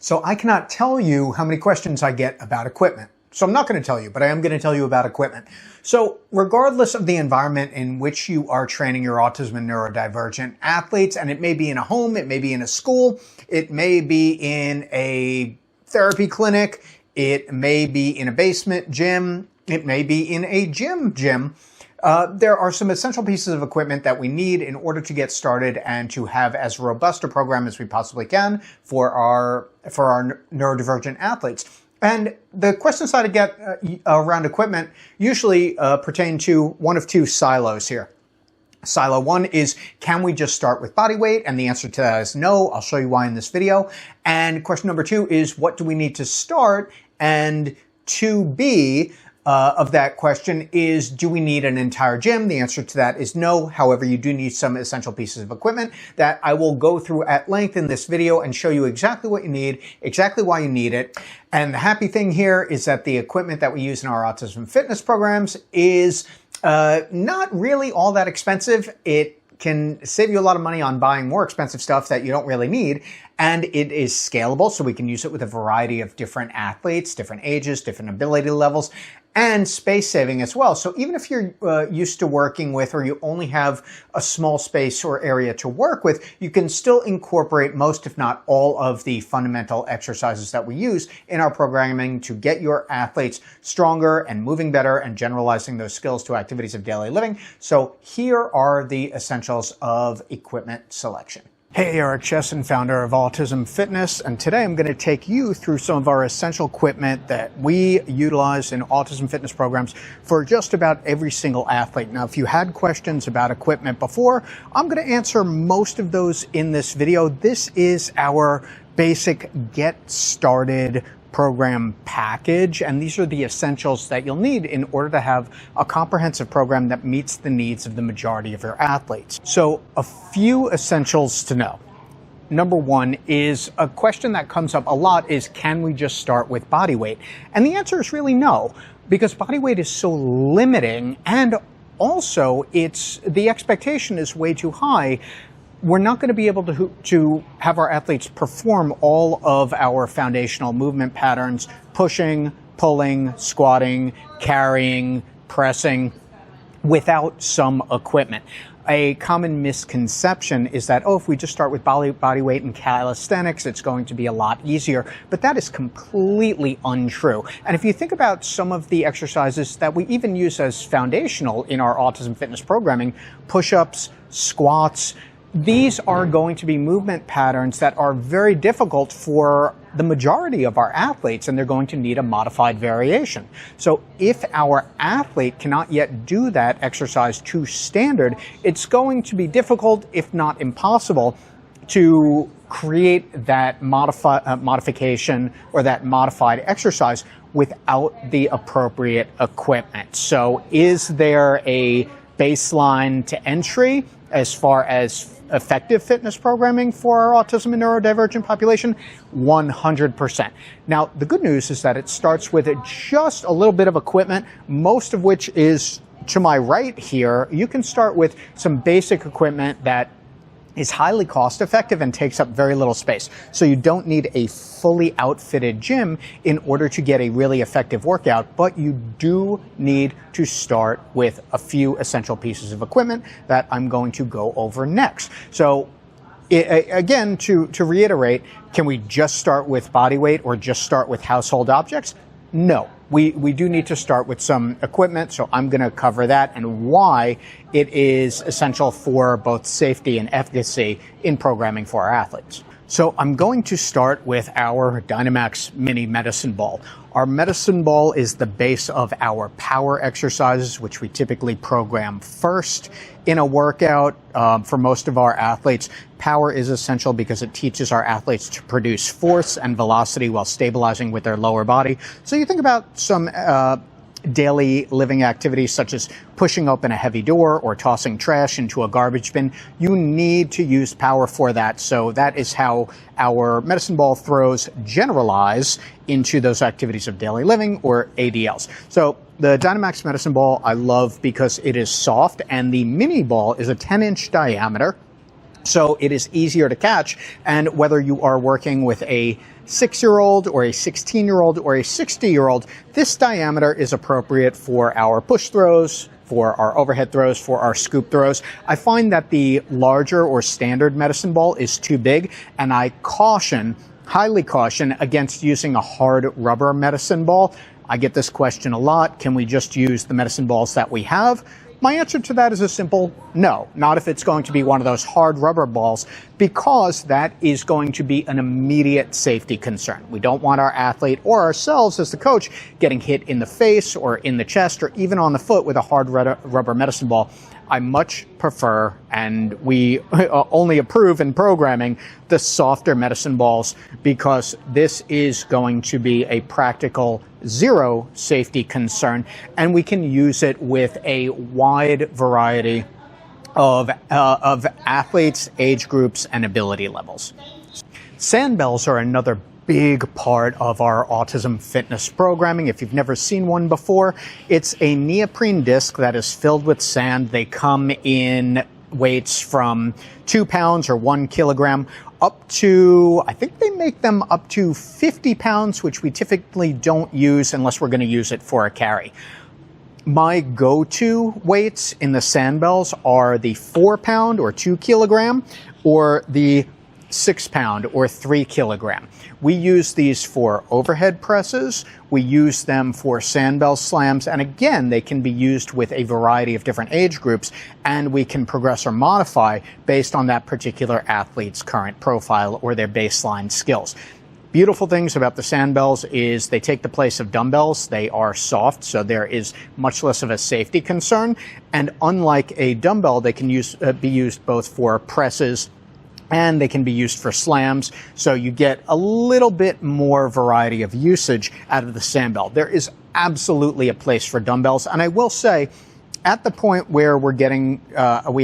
So I cannot tell you how many questions I get about equipment. So I'm not going to tell you, but I am going to tell you about equipment. So regardless of the environment in which you are training your autism and neurodivergent athletes, and it may be in a home, it may be in a school, it may be in a therapy clinic, it may be in a basement gym, it may be in a gym. There are some essential pieces of equipment that we need in order to get started and to have as robust a program as we possibly can for our neurodivergent athletes. And the questions that I get around equipment usually pertain to one of two silos here. Silo one is, can we just start with body weight? And the answer to that is no. I'll show you why in this video. And question number two is, what do we need to start? And 2B of that question is, do we need an entire gym? The answer to that is no. However, you do need some essential pieces of equipment that I will go through at length in this video and show you exactly what you need, exactly why you need it. And the happy thing here is that the equipment that we use in our autism fitness programs is not really all that expensive. It can save you a lot of money on buying more expensive stuff that you don't really need. And it is scalable, so we can use it with a variety of different athletes, different ages, different ability levels, and space saving as well. So even if you're used to working with, or you only have a small space or area to work with, you can still incorporate most, if not all, of the fundamental exercises that we use in our programming to get your athletes stronger and moving better and generalizing those skills to activities of daily living. So here are the essentials of equipment selection. Hey, Eric Chessen, founder of Autism Fitness, and today I'm going to take you through some of our essential equipment that we utilize in autism fitness programs for just about every single athlete. Now, if you had questions about equipment before, I'm going to answer most of those in this video. This is our basic get started program package, and these are the essentials that you'll need in order to have a comprehensive program that meets the needs of the majority of your athletes. So a few essentials to know. Number one is a question that comes up a lot is, can we just start with body weight? And the answer is really no, because body weight is so limiting, and also the expectation is way too high. We're not going to be able to have our athletes perform all of our foundational movement patterns, pushing, pulling, squatting, carrying, pressing, without some equipment. A common misconception is that, if we just start with body weight and calisthenics, it's going to be a lot easier. But that is completely untrue. And if you think about some of the exercises that we even use as foundational in our autism fitness programming, push-ups, squats, these are going to be movement patterns that are very difficult for the majority of our athletes, and they're going to need a modified variation. So if our athlete cannot yet do that exercise to standard, it's going to be difficult, if not impossible, to create that modification or that modified exercise without the appropriate equipment. So is there a baseline to entry as far as effective fitness programming for our autism and neurodivergent population? 100%. Now, the good news is that it starts with just a little bit of equipment, most of which is to my right here. You can start with some basic equipment that is highly cost effective and takes up very little space. So you don't need a fully outfitted gym in order to get a really effective workout, but you do need to start with a few essential pieces of equipment that I'm going to go over next. So again, to reiterate, can we just start with body weight or just start with household objects? No. We do need to start with some equipment, so I'm going to cover that and why it is essential for both safety and efficacy in programming for our athletes. So I'm going to start with our Dynamax Mini Medicine Ball. Our medicine ball is the base of our power exercises, which we typically program first in a workout. For most of our athletes, power is essential because it teaches our athletes to produce force and velocity while stabilizing with their lower body. So you think about some daily living activities such as pushing open a heavy door or tossing trash into a garbage bin. You need to use power for that. So that is how our medicine ball throws generalize into those activities of daily living, or ADLs. So the Dynamax medicine ball I love because it is soft, and the mini ball is a 10-inch diameter. So it is easier to catch, and whether you are working with a 6-year-old or a 16-year-old or a 60-year-old, this diameter is appropriate for our push throws, for our overhead throws, for our scoop throws. I find that the larger or standard medicine ball is too big, and I highly caution against using a hard rubber medicine ball. I get this question a lot. Can we just use the medicine balls that we have? My answer to that is a simple no, not if it's going to be one of those hard rubber balls, because that is going to be an immediate safety concern. We don't want our athlete or ourselves as the coach getting hit in the face or in the chest or even on the foot with a hard rubber medicine ball. I much prefer, and we only approve in programming, the softer medicine balls, because this is going to be a practical zero safety concern, and we can use it with a wide variety of athletes, age groups, and ability levels. Sandbells are another big part of our autism fitness programming. If you've never seen one before, it's a neoprene disc that is filled with sand. They come in weights from 2 pounds or 1 kilogram up to, I think they make them up to 50 pounds, which we typically don't use unless we're going to use it for a carry. My go-to weights in the sandbells are the 4-pound or 2 kilogram or the 6-pound or 3 kilogram. We use these for overhead presses. We use them for sandbell slams. And again, they can be used with a variety of different age groups, and we can progress or modify based on that particular athlete's current profile or their baseline skills. Beautiful things about the sandbells is they take the place of dumbbells. They are soft, so there is much less of a safety concern. And unlike a dumbbell, they can be used both for presses and they can be used for slams, so you get a little bit more variety of usage out of the sandbell. There is absolutely a place for dumbbells, and I will say, at the point where we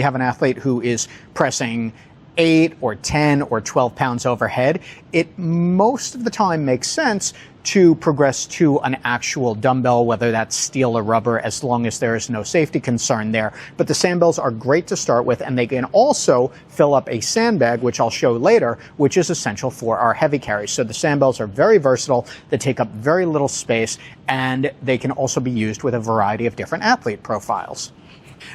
have an athlete who is pressing 8 or 10 or 12 pounds overhead, it most of the time makes sense to progress to an actual dumbbell, whether that's steel or rubber, as long as there is no safety concern there. But the sandbells are great to start with, and they can also fill up a sandbag, which I'll show later, which is essential for our heavy carries. So the sandbells are very versatile, they take up very little space, and they can also be used with a variety of different athlete profiles.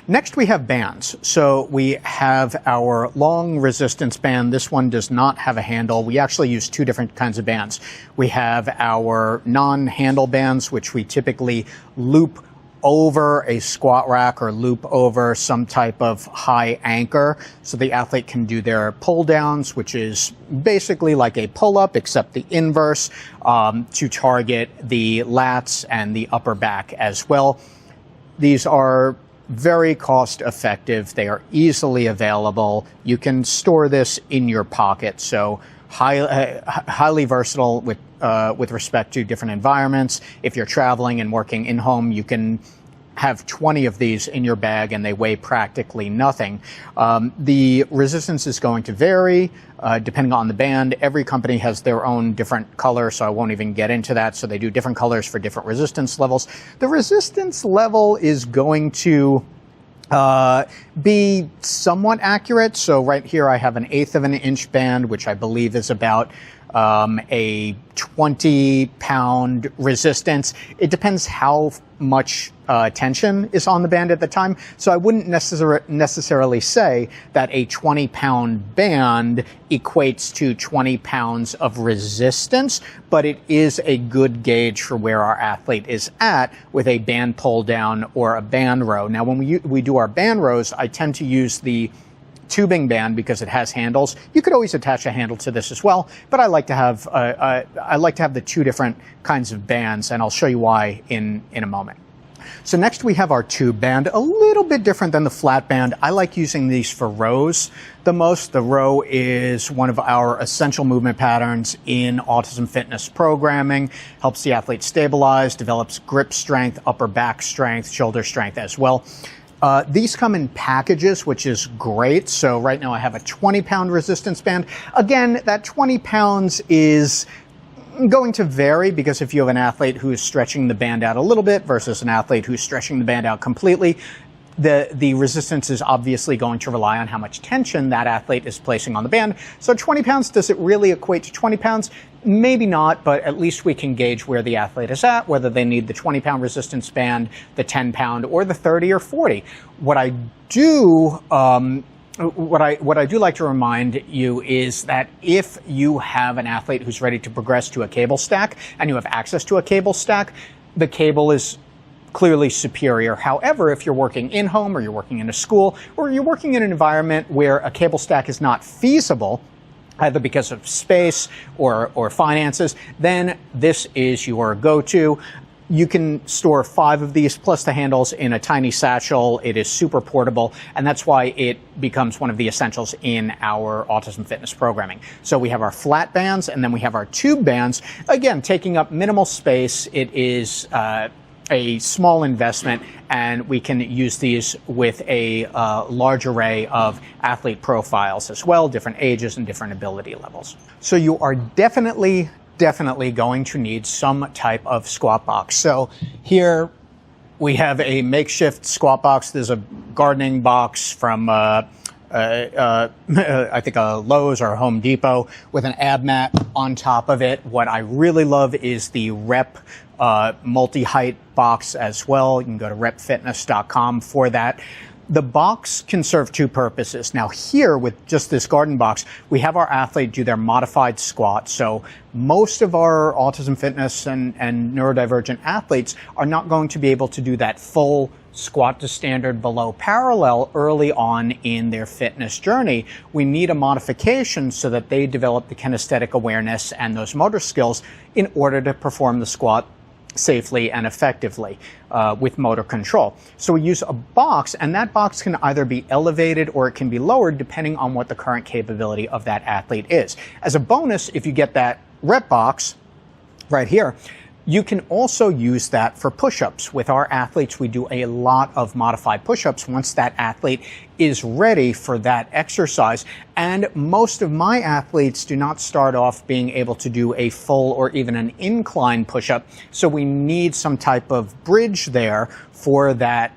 Next, we have bands. So we have our long resistance band. This one does not have a handle. We actually use 2 different kinds of bands. We have our non-handle bands, which we typically loop over a squat rack or loop over some type of high anchor, so the athlete can do their pull downs, which is basically like a pull-up except the inverse, to target the lats and the upper back as well. These are very cost effective. They are easily available. You can store this in your pocket, so highly versatile with respect to different environments. If you're traveling and working in home, you can have 20 of these in your bag and they weigh practically nothing. The resistance is going to vary depending on the band. Every company has their own different color, so I won't even get into that. So they do different colors for different resistance levels. The resistance level is going to be somewhat accurate. So right here I have an 1/8 of an inch band, which I believe is about a 20-pound resistance. It depends how much tension is on the band at the time. So I wouldn't necessarily say that a 20-pound band equates to 20 pounds of resistance, but it is a good gauge for where our athlete is at with a band pull down or a band row. Now, when we do our band rows, I tend to use the tubing band because it has handles. You could always attach a handle to this as well, but I like to have the 2 different kinds of bands, and I'll show you why in a moment. So next we have our tube band, a little bit different than the flat band. I like using these for rows the most. The row is one of our essential movement patterns in autism fitness programming, helps the athlete stabilize, develops grip strength, upper back strength, shoulder strength as well. These come in packages, which is great. So right now I have a 20-pound resistance band. Again, that 20 pounds is going to vary because if you have an athlete who is stretching the band out a little bit versus an athlete who's stretching the band out completely, the resistance is obviously going to rely on how much tension that athlete is placing on the band. So 20 pounds, does it really equate to 20 pounds? Maybe not, but at least we can gauge where the athlete is at, whether they need the 20-pound resistance band, the 10-pound, or the 30 or 40. What I do like to remind you is that if you have an athlete who's ready to progress to a cable stack and you have access to a cable stack, the cable is clearly superior. However, if you're working in-home or you're working in a school or you're working in an environment where a cable stack is not feasible, either because of space or finances, then this is your go-to. You can store 5 of these plus the handles in a tiny satchel. It is super portable, and that's why it becomes one of the essentials in our autism fitness programming. So we have our flat bands, and then we have our tube bands. Again, taking up minimal space. It is a small investment, and we can use these with a large array of athlete profiles as well, different ages and different ability levels. So you are definitely going to need some type of squat box. So here we have a makeshift squat box. There's a gardening box from I think a Lowe's or a Home Depot with an ab mat on top of it. What I really love is the Rep multi-height box as well. You can go to repfitness.com for that. The box can serve 2 purposes. Now here, with just this garden box, we have our athlete do their modified squat. So most of our autism fitness and neurodivergent athletes are not going to be able to do that full squat to standard below parallel early on in their fitness journey. We need a modification so that they develop the kinesthetic awareness and those motor skills in order to perform the squat safely and effectively with motor control. So we use a box, and that box can either be elevated or it can be lowered depending on what the current capability of that athlete is. As a bonus, if you get that Rep box right here, you can also use that for push-ups. With our athletes, we do a lot of modified push-ups once that athlete is ready for that exercise. And most of my athletes do not start off being able to do a full or even an incline push-up. So we need some type of bridge there for that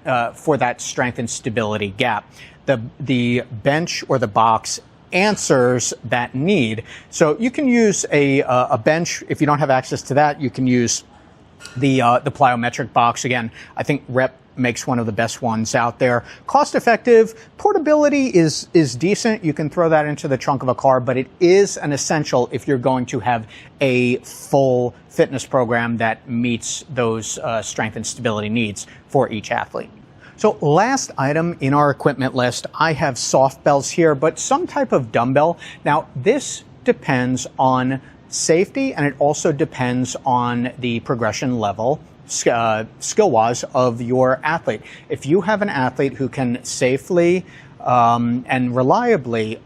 strength and stability gap. The bench or the box answers that need. So you can use a bench. If you don't have access to that, you can use the plyometric box. Again, I think Rep makes one of the best ones out there. Cost effective. Portability is decent. You can throw that into the trunk of a car, but it is an essential if you're going to have a full fitness program that meets those strength and stability needs for each athlete. So last item in our equipment list, I have soft bells here, but some type of dumbbell. Now, this depends on safety, and it also depends on the progression level, skill-wise, of your athlete. If you have an athlete who can safely and reliably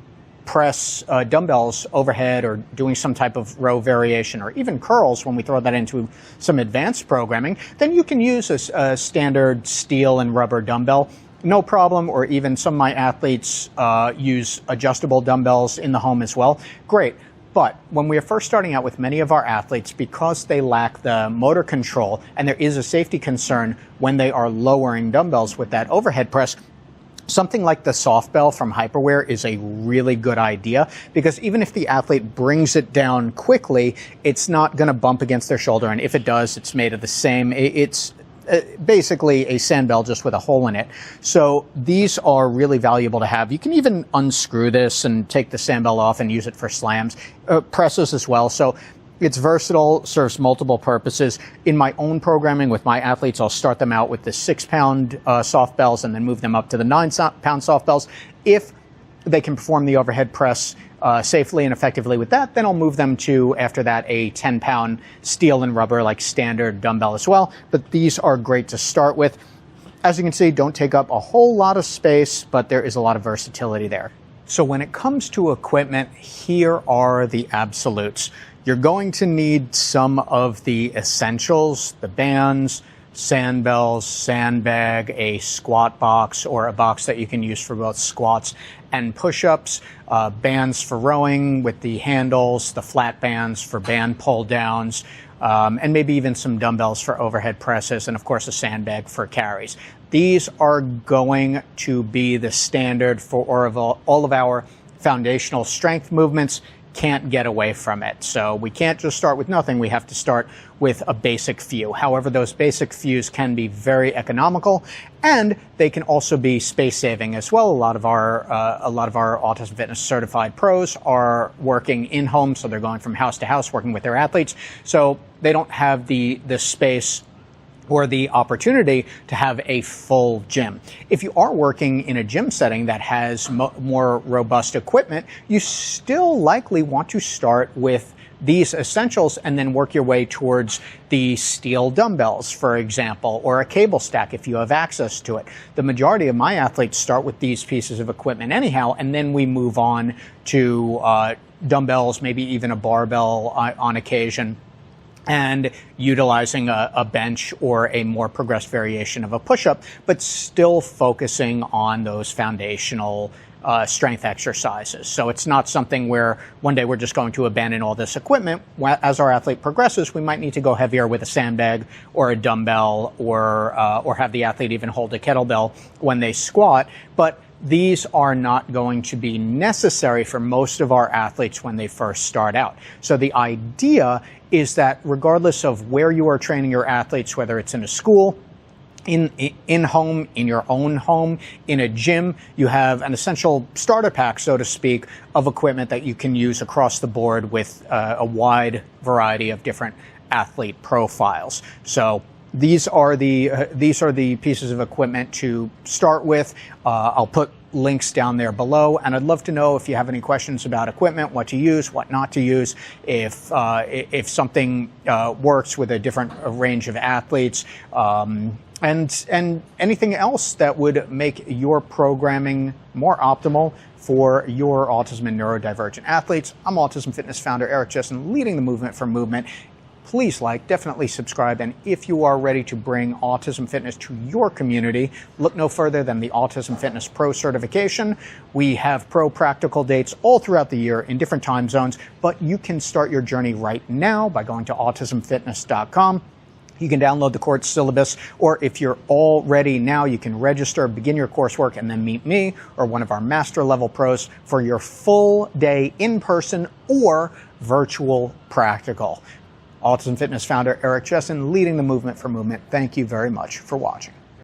press dumbbells overhead or doing some type of row variation or even curls when we throw that into some advanced programming, then you can use a standard steel and rubber dumbbell. No problem. Or even some of my athletes use adjustable dumbbells in the home as well. Great. But when we are first starting out with many of our athletes, because they lack the motor control and there is a safety concern when they are lowering dumbbells with that overhead press, something like the soft bell from Hyperwear is a really good idea, because even if the athlete brings it down quickly, it's not going to bump against their shoulder. And if it does, it's made of the same. It's basically a sandbell just with a hole in it. So these are really valuable to have. You can even unscrew this and take the sandbell off and use it for slams, presses as well. So it's versatile, serves multiple purposes. In my own programming with my athletes, I'll start them out with the 6-pound soft bells and then move them up to the 9-pound soft bells. If they can perform the overhead press safely and effectively with that, then I'll move them to, after that, a 10-pound steel and rubber, like standard dumbbell as well. But these are great to start with. As you can see, don't take up a whole lot of space, but there is a lot of versatility there. So when it comes to equipment, here are the absolutes. You're going to need some of the essentials, the bands, sandbells, sandbag, a squat box, or a box that you can use for both squats and push-ups, bands for rowing with the handles, the flat bands for band pull-downs, and maybe even some dumbbells for overhead presses, and of course a sandbag for carries. These are going to be the standard for all of our foundational strength movements. Can't get away from it. So we can't just start with nothing. We have to start with a basic few. However, those basic fews can be very economical, and they can also be space saving as well. A lot of our Autism Fitness certified pros are working in home, so they're going from house to house working with their athletes. So they don't have the space or the opportunity to have a full gym. If you are working in a gym setting that has more robust equipment, you still likely want to start with these essentials and then work your way towards the steel dumbbells, for example, or a cable stack if you have access to it. The majority of my athletes start with these pieces of equipment anyhow, and then we move on to dumbbells, maybe even a barbell on occasion, and utilizing a bench or a more progressed variation of a push-up, but still focusing on those foundational strength exercises. So it's not something where one day we're just going to abandon all this equipment. As our athlete progresses, we might need to go heavier with a sandbag or a dumbbell, or have the athlete even hold a kettlebell when they squat. But these are not going to be necessary for most of our athletes when they first start out. So the idea is that regardless of where you are training your athletes, whether it's in a school, in home, in your own home, in a gym, you have an essential starter pack, so to speak, of equipment that you can use across the board with a wide variety of different athlete profiles. So these are the pieces of equipment to start with. I'll put links down there below, and I'd love to know if you have any questions about equipment, what to use, what not to use, if something works with a different range of athletes, and anything else that would make your programming more optimal for your autism and neurodivergent athletes. I'm Autism Fitness founder Eric Chessen, leading the movement for movement. Please definitely subscribe, and if you are ready to bring Autism Fitness to your community, look no further than the Autism Fitness Pro Certification. We have pro practical dates all throughout the year in different time zones, but you can start your journey right now by going to autismfitness.com. You can download the course syllabus, or if you're all ready now, you can register, begin your coursework, and then meet me or one of our master level pros for your full day in-person or virtual practical. Autism Fitness founder Eric Chessen, leading the movement for movement. Thank you very much for watching.